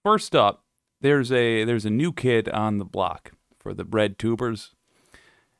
first up, there's a new kid on the block for the bread tubers,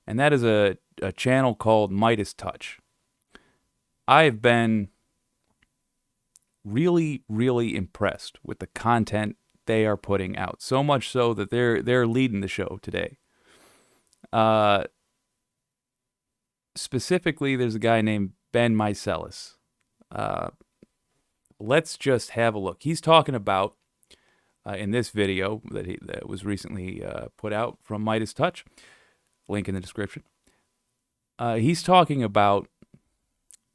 and that is a channel called MeidasTouch. I have been really, really impressed with the content they are putting out. So much so that they're leading the show today. Specifically, there's a guy named Ben Meiselas. Let's just have a look. He's talking about, in this video that was recently put out from MeidasTouch, link in the description, he's talking about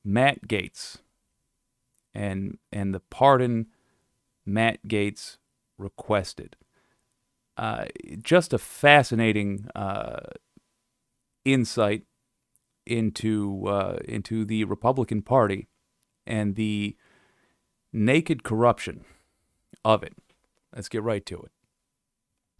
Matt Gaetz and the pardon Matt Gaetz requested. Just a fascinating insight into the Republican Party and the naked corruption of it. Let's get right to it.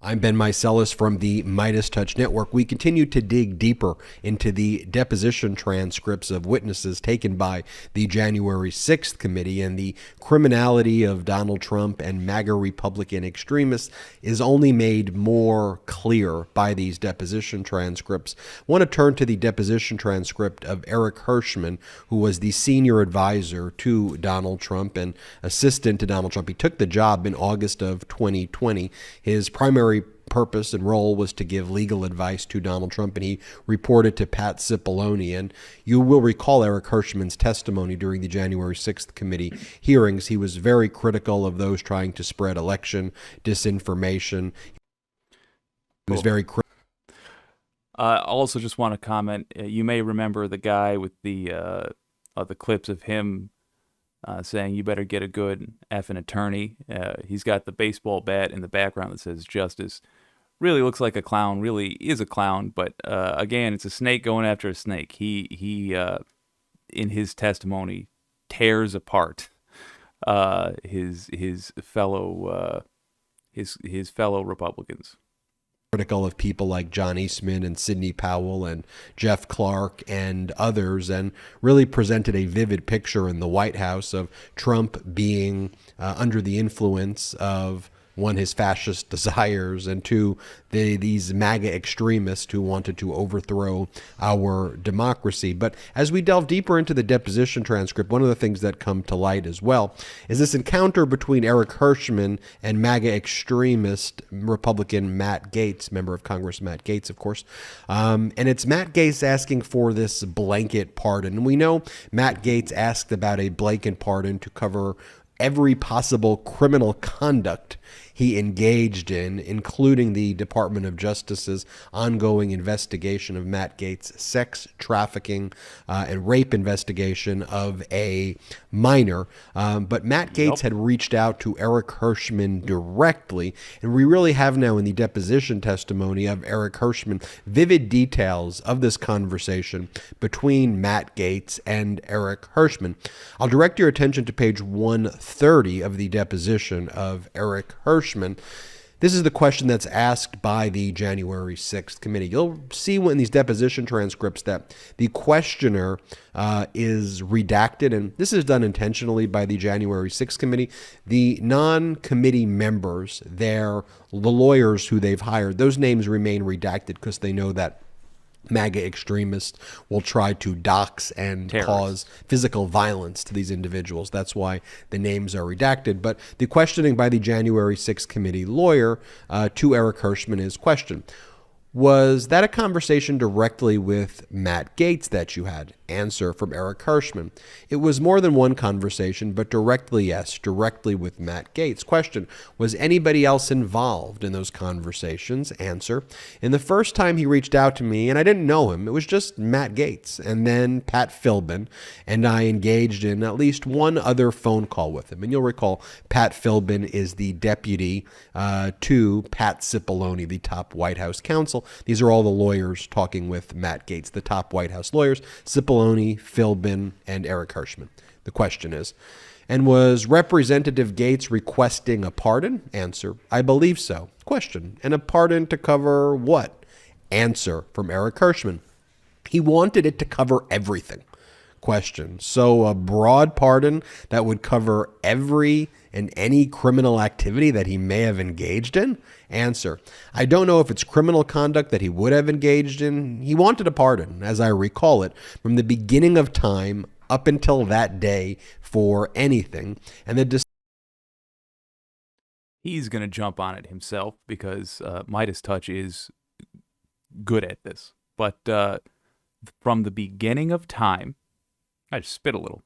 I'm Ben Meiselas from the MeidasTouch Network. We continue to dig deeper into the deposition transcripts of witnesses taken by the January 6th committee, and the criminality of Donald Trump and MAGA Republican extremists is only made more clear by these deposition transcripts. I want to turn to the deposition transcript of Eric Hirschman, who was the senior advisor to Donald Trump and assistant to Donald Trump. He took the job in August of 2020. His primary purpose and role was to give legal advice to Donald Trump, and he reported to Pat Cipollone. And you will recall Eric Hirschman's testimony during the January 6th committee hearings. He was very critical of those trying to spread election disinformation. He was very critical. Also, just want to comment. You may remember the guy with the clips of him saying, "You better get a good effing attorney." He's got the baseball bat in the background that says "Justice." Really looks like a clown. Really is a clown. But again, it's a snake going after a snake. He in his testimony tears apart his fellow Republicans. Critical of people like John Eastman and Sidney Powell and Jeff Clark and others, and really presented a vivid picture in the White House of Trump being under the influence of, one, his fascist desires, and two, these MAGA extremists who wanted to overthrow our democracy. But as we delve deeper into the deposition transcript, one of the things that come to light as well is this encounter between Eric Hirschman and MAGA extremist Republican Matt Gaetz, member of Congress Matt Gaetz, of course. And it's Matt Gaetz asking for this blanket pardon. And we know Matt Gaetz asked about a blanket pardon to cover every possible criminal conduct he engaged in, including the Department of Justice's ongoing investigation of Matt Gaetz' sex trafficking and rape investigation of a minor. But Matt Gaetz had reached out to Eric Hirschman directly, and we really have now in the deposition testimony of Eric Hirschman vivid details of this conversation between Matt Gaetz and Eric Hirschman. I'll direct your attention to page 130 of the deposition of Eric Hirschman. This is the question that's asked by the January 6th committee. You'll see in these deposition transcripts that the questioner is redacted, and this is done intentionally by the January 6th committee. The non-committee members, the lawyers who they've hired, those names remain redacted because they know that MAGA extremists will try to dox and cause physical violence to these individuals. That's why the names are redacted. But the questioning by the January 6th committee lawyer to Eric Hirschman is question: was that a conversation directly with Matt Gaetz that you had? Answer from Eric Hirschman: it was more than one conversation, but directly, yes, directly with Matt Gaetz. Question: was anybody else involved in those conversations? Answer: in the first time he reached out to me, and I didn't know him, it was just Matt Gaetz, and then Pat Philbin, and I engaged in at least one other phone call with him. And you'll recall Pat Philbin is the deputy to Pat Cipollone, the top White House counsel. These are all the lawyers talking with Matt Gaetz, the top White House lawyers: Cipollone, Philbin, and Eric Hirschman. The question is, and was Representative Gaetz requesting a pardon? Answer: I believe so. Question: and a pardon to cover what? Answer from Eric Hirschman: he wanted it to cover everything. Question. So a broad pardon that would cover every and any criminal activity that he may have engaged in? Answer. I don't know if it's criminal conduct that he would have engaged in. He wanted a pardon, as I recall it, from the beginning of time up until that day for anything. And he's going to jump on it himself because MeidasTouch is good at this. But from the beginning of time, I just spit a little.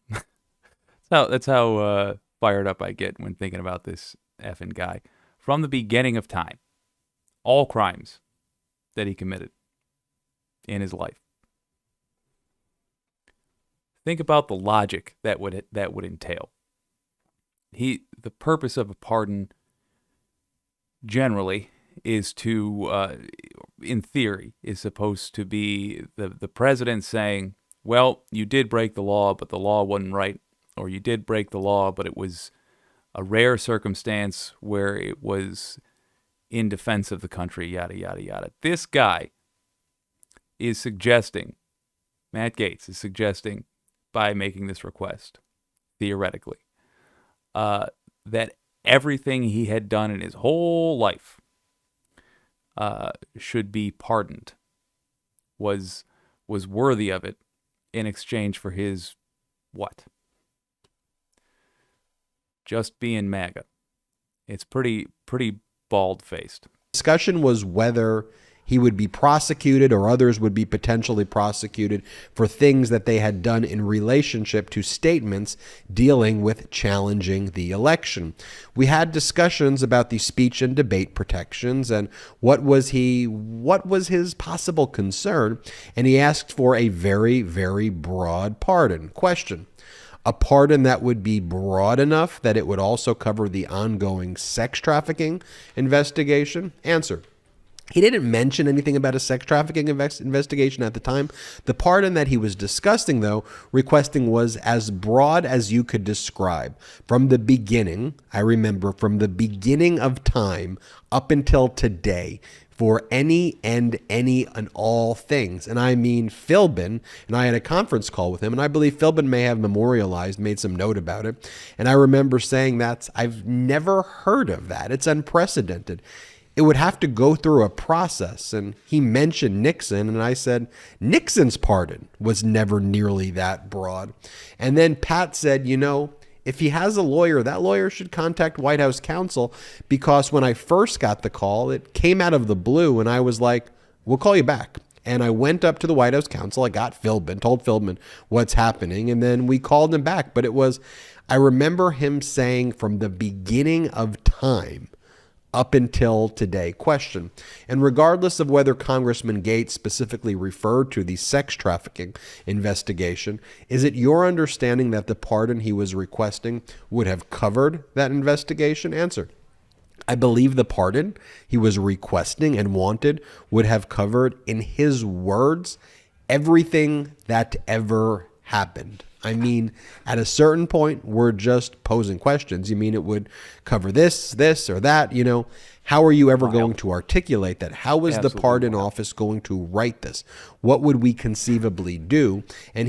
That's how fired up I get when thinking about this effing guy. From the beginning of time, all crimes that he committed in his life. Think about the logic that would entail. The purpose of a pardon generally is to, in theory, is supposed to be the president saying, well, you did break the law, but the law wasn't right. Or you did break the law, but it was a rare circumstance where it was in defense of the country, yada, yada, yada. This guy is suggesting, Matt Gaetz is suggesting, by making this request, theoretically, that everything he had done in his whole life should be pardoned, was worthy of it in exchange for his what? Just being MAGA. It's pretty bald-faced. Discussion was whether he would be prosecuted or others would be potentially prosecuted for things that they had done in relationship to statements dealing with challenging the election. We had discussions about the speech and debate protections and what was his possible concern, and he asked for a very, very broad pardon. Question. A pardon that would be broad enough that it would also cover the ongoing sex trafficking investigation? Answer. He didn't mention anything about a sex trafficking investigation at the time. The pardon that he was discussing, though, requesting was as broad as you could describe. From the beginning, I remember, from the beginning of time up until today, for any and all things. And I mean Philbin, and I had a conference call with him, and I believe Philbin may have memorialized, made some note about it. And I remember saying I've never heard of that. It's unprecedented. It would have to go through a process. And he mentioned Nixon, and I said, Nixon's pardon was never nearly that broad. And then Pat said, if he has a lawyer, that lawyer should contact White House counsel, because when I first got the call, it came out of the blue, and I was like, we'll call you back. And I went up to the White House counsel. I got Philbin, told Philbin what's happening, and then we called him back. But I remember him saying from the beginning of time up until today. Question. And regardless of whether Congressman Gaetz specifically referred to the sex trafficking investigation, is it your understanding that the pardon he was requesting would have covered that investigation? Answer. I believe the pardon he was requesting and wanted would have covered, in his words, everything that ever happened. I mean, at a certain point, we're just posing questions. You mean it would cover this, or that? How are you ever going to articulate that? How is the pardon office going to write this? What would we conceivably do? And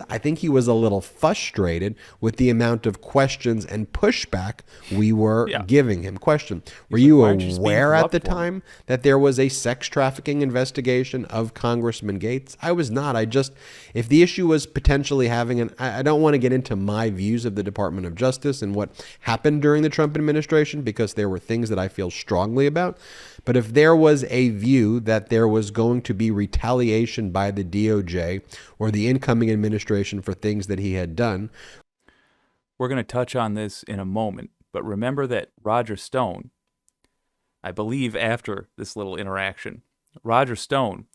I think he was a little frustrated with the amount of questions and pushback we were giving him. Question. Were you aware at the time that there was a sex trafficking investigation of Congressman Gaetz? I was not. If the issue was potentially having I don't want to get into my views of the Department of Justice and what happened during the Trump administration, because there were things that I feel strongly about. But if there was a view that there was going to be retaliation by the DOJ or the incoming administration for things that he had done. We're going to touch on this in a moment, but remember that Roger Stone, I believe after this little interaction, Roger Stone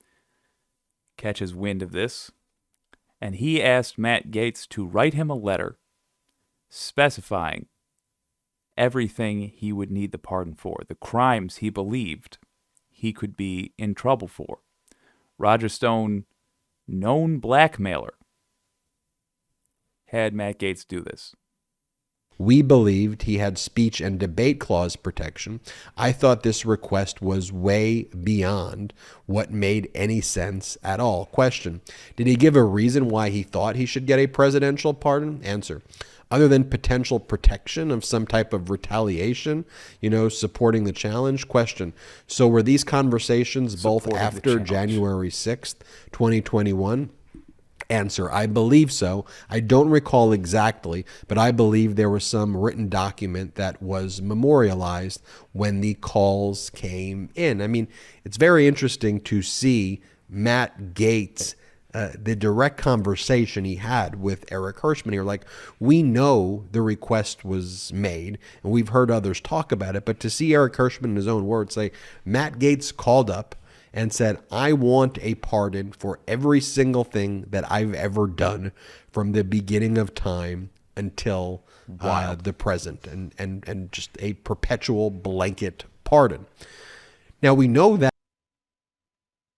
catches wind of this, and he asked Matt Gaetz to write him a letter specifying everything he would need the pardon for, the crimes he believed he could be in trouble for. Roger Stone, known blackmailer, had Matt Gaetz do this. We believed he had speech and debate clause protection. I thought this request was way beyond what made any sense at all. Question: did he give a reason why he thought he should get a presidential pardon? Answer: other than potential protection of some type of retaliation, supporting the challenge? Question: so were these conversations both Supporting the after challenge. January 6th, 2021? Answer: I believe so. I don't recall exactly, but I believe there was some written document that was memorialized when the calls came in. I mean, it's very interesting to see Matt Gaetz, the direct conversation he had with Eric Hirschman here. Like, we know the request was made, and we've heard others talk about it, but to see Eric Hirschman in his own words say, Matt Gaetz called up and said, I want a pardon for every single thing that I've ever done from the beginning of time until the present, and just a perpetual blanket pardon. Now, we know that.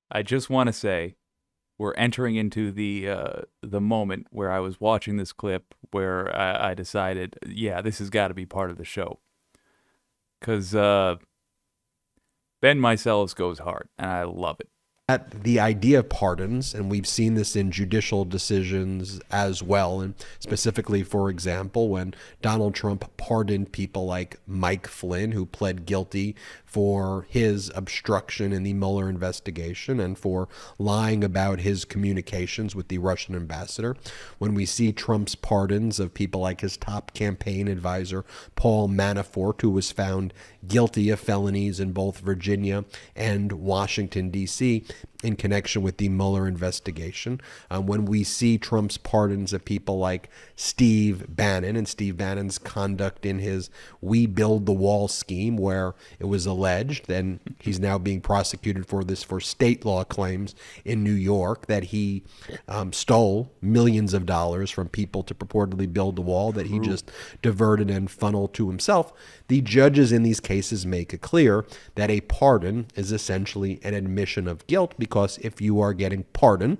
I just want to say we're entering into the moment where I was watching this clip where I decided, yeah, this has got to be part of the show. Because Ben Meiselas goes hard, and I love it. The idea of pardons, and we've seen this in judicial decisions as well, and specifically, for example, when Donald Trump pardoned people like Mike Flynn, who pled guilty for his obstruction in the Mueller investigation and for lying about his communications with the Russian ambassador. When we see Trump's pardons of people like his top campaign advisor, Paul Manafort, who was found guilty of felonies in both Virginia and Washington, D.C., in connection with the Mueller investigation. When we see Trump's pardons of people like Steve Bannon and Steve Bannon's conduct in his We Build the Wall scheme, where it was alleged, and he's now being prosecuted for this for state law claims in New York, that he stole millions of dollars from people to purportedly build the wall that he just diverted and funneled to himself. The judges in these cases make it clear that a pardon is essentially an admission of guilt, because if you are getting pardon,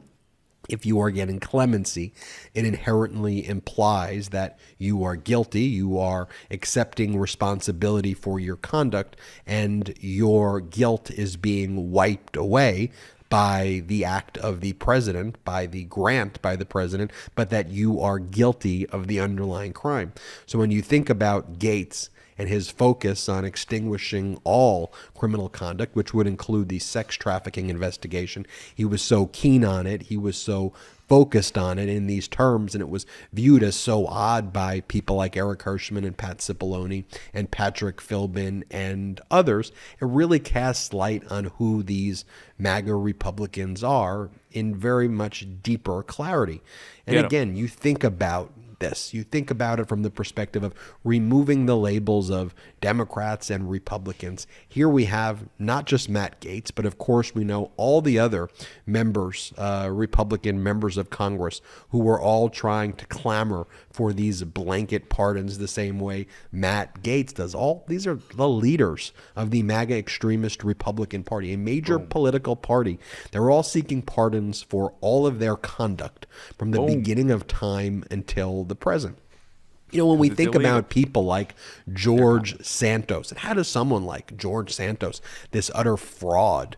if you are getting clemency, it inherently implies that you are guilty, you are accepting responsibility for your conduct, and your guilt is being wiped away by the act of the president, by the grant by the president, but that you are guilty of the underlying crime. So when you think about Gaetz and his focus on extinguishing all criminal conduct, which would include the sex trafficking investigation, he was so keen on it, he was so focused on it in these terms, and it was viewed as so odd by people like Eric Hirschman and Pat Cipollone and Patrick Philbin and others. It really casts light on who these MAGA Republicans are in very much deeper clarity. And again, you think about this. You think about it from the perspective of removing the labels of Democrats and Republicans. Here we have not just Matt Gaetz, but of course we know all the other members, Republican members of Congress, who were all trying to clamor for these blanket pardons the same way Matt Gaetz does. All these are the leaders of the MAGA extremist Republican Party, a major political party. They're all seeking pardons for all of their conduct from the beginning of time until the present. When we think about people like George Santos, and how does someone like George Santos, this utter fraud,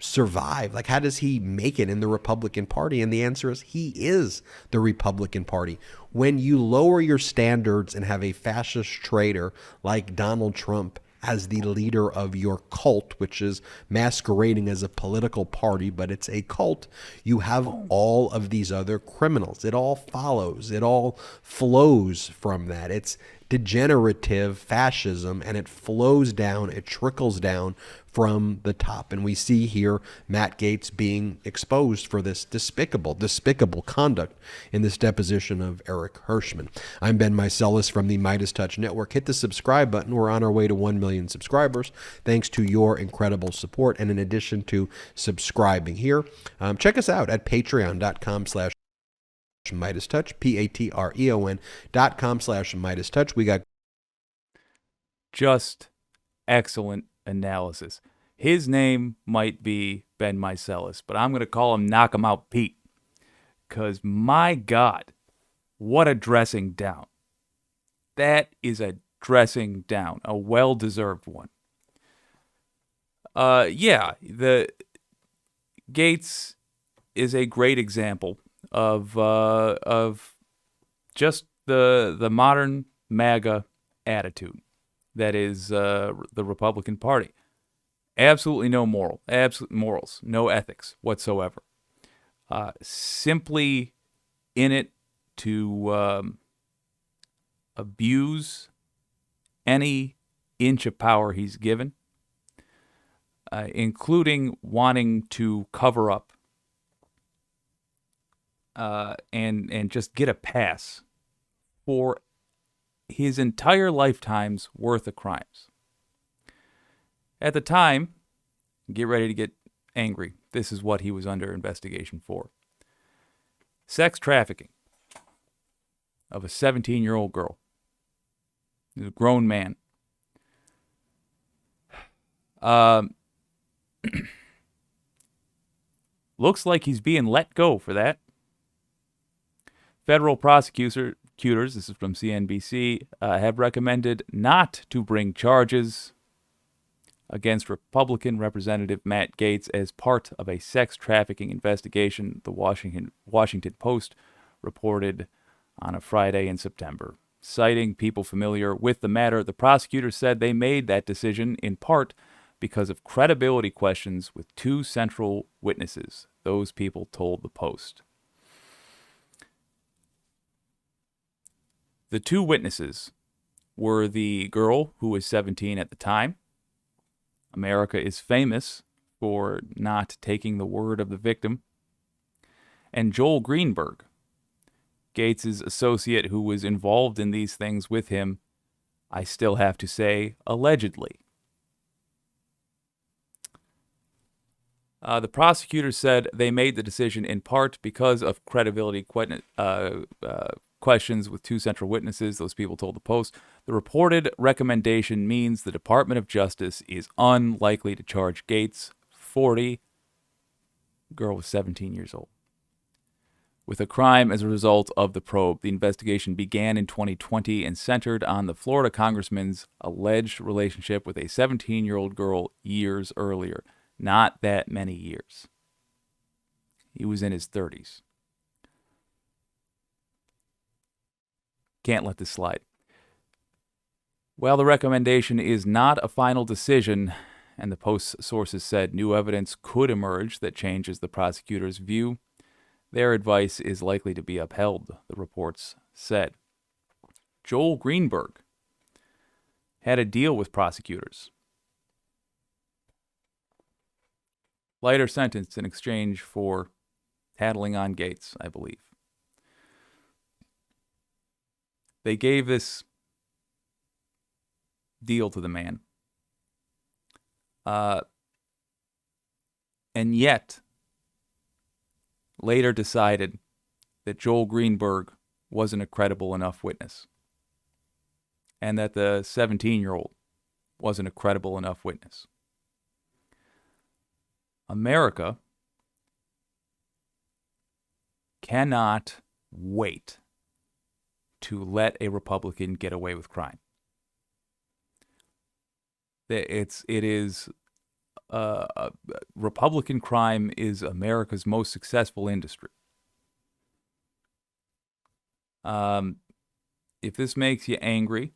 survive? Like, how does he make it in the Republican Party? And the answer is he is the Republican Party. When you lower your standards and have a fascist traitor like Donald Trump as the leader of your cult, which is masquerading as a political party, but it's a cult, you have all of these other criminals. It all follows. It all flows from that. It's degenerative fascism, and it flows down, it trickles down from the top. And we see here Matt Gaetz being exposed for this despicable conduct in this deposition of Eric Hirschman. I'm Ben Meiselas from the MeidasTouch Network. Hit the subscribe button. We're on our way to 1 million subscribers, thanks to your incredible support. And in addition to subscribing here, check us out at patreon.com/MeidasTouch, patreon.com/MeidasTouch. We got Just excellent analysis. His name might be Ben Meiselas, but I'm going to call him Knock 'em Out Pete. Because, my God, what a dressing down. That is a dressing down, a well-deserved one. Yeah, the Gaetz is a great example of just the modern MAGA attitude that is the Republican Party. Absolutely no morals, no ethics whatsoever. Simply in it to abuse any inch of power he's given, including wanting to cover up and just get a pass for his entire lifetime's worth of crimes. At the time, get ready to get angry. This is what he was under investigation for. Sex trafficking of a 17-year-old girl. He's a grown man. Looks like he's being let go for that. Federal prosecutors, this is from CNBC, have recommended not to bring charges against Republican Representative Matt Gaetz as part of a sex trafficking investigation, the Washington Post reported on a Friday in September. Citing people familiar with the matter, the prosecutors said they made that decision in part because of credibility questions with two central witnesses. Those people told the Post. The two witnesses were the girl who was 17 at the time. America is famous for not taking the word of the victim. And Joel Greenberg, Gaetz's associate who was involved in these things with him, I still have to say, allegedly. The prosecutors said they made the decision in part because of credibility questions with two central witnesses, those people told the Post. The reported recommendation means the Department of Justice is unlikely to charge Gaetz, 40, girl was 17 years old, with a crime as a result of the probe. The investigation began in 2020 and centered on the Florida congressman's alleged relationship with a 17-year-old girl years earlier. Not that many years. He was in his 30s. Can't let this slide. While the recommendation is not a final decision, and the Post's sources said new evidence could emerge that changes the prosecutor's view, their advice is likely to be upheld, the reports said. Joel Greenberg had a deal with prosecutors. Lighter sentence in exchange for tattling on Gaetz, I believe. They gave this deal to the man. And yet, later decided that Joel Greenberg wasn't a credible enough witness. And that the 17-year-old wasn't a credible enough witness. America cannot wait to let a Republican get away with crime. Republican crime is America's most successful industry. If this makes you angry,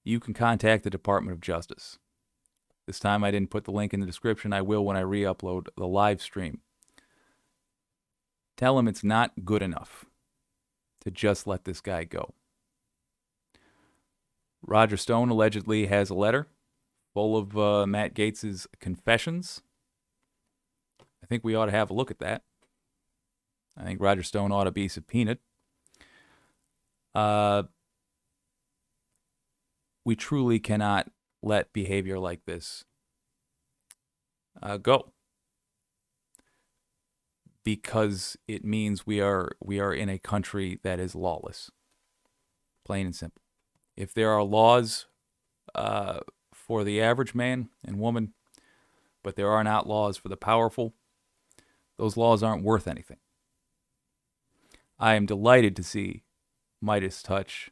you can contact the Department of Justice. This time I didn't put the link in the description. I will when I re-upload the live stream. Tell him it's not good enough to just let this guy go. Roger Stone allegedly has a letter full of Matt Gaetz's confessions. I think we ought to have a look at that. I think Roger Stone ought to be subpoenaed. We truly cannot let behavior like this go, because it means we are in a country that is lawless, plain and simple. If there are laws for the average man and woman, but there are not laws for the powerful, those laws aren't worth anything. I am delighted to see MeidasTouch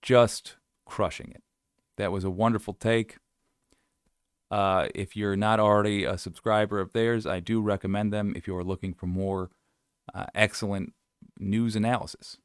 just crushing it. That was a wonderful take. If you're not already a subscriber of theirs, I do recommend them if you're looking for more excellent news analysis.